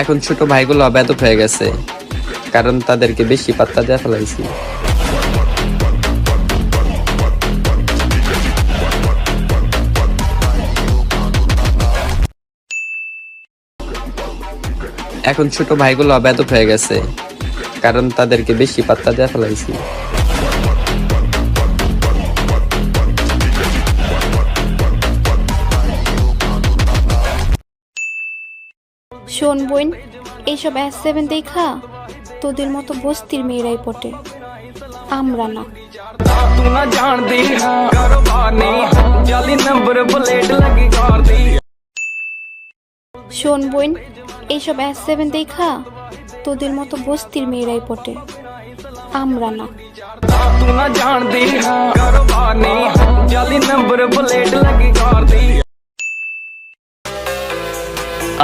এখন ছোট ভাইগুলো অব্যাহত হয়ে গেছে, কারণ তাদেরকে বেশি পাত্তা দেওয়া ফেলাইছি। এখন ছোট ভাইগুলো অব্যাহত হয়ে গেছে, কারণ তাদেরকে বেশি পাত্তা দেওয়া ফেলাইছি। শোন বোন, এইসব S7 দেখা তোদের মতো বস্তির মেয়েরাই পটে, আমরা না। শোন বোন, এইসব S7 দেখা তোদের মতো বস্তির মেয়েরাই পটে, আমরা না।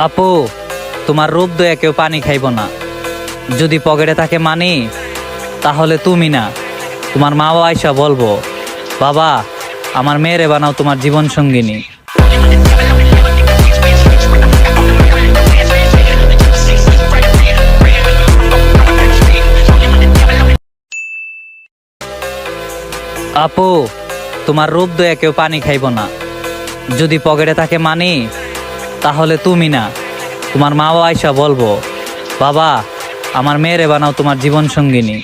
আপু, তোমার রূপ দয়া কেউ পানি খাইব না। যদি পকেটে থাকে মানি, তাহলে তুমি না, তোমার মাও আয়সা বলবো, বাবা আমার মেয়েরে বানাও তোমার জীবন সঙ্গিনী। আপু, তোমার রূপ দয়া কেউ পানি খাইব না। যদি পকেটে থাকে মানি, তাহলে তুমি না, তোমার মাও আয়সা বলবো, বাবা আমার মেয়েরে বানাও তোমার জীবন সঙ্গিনী।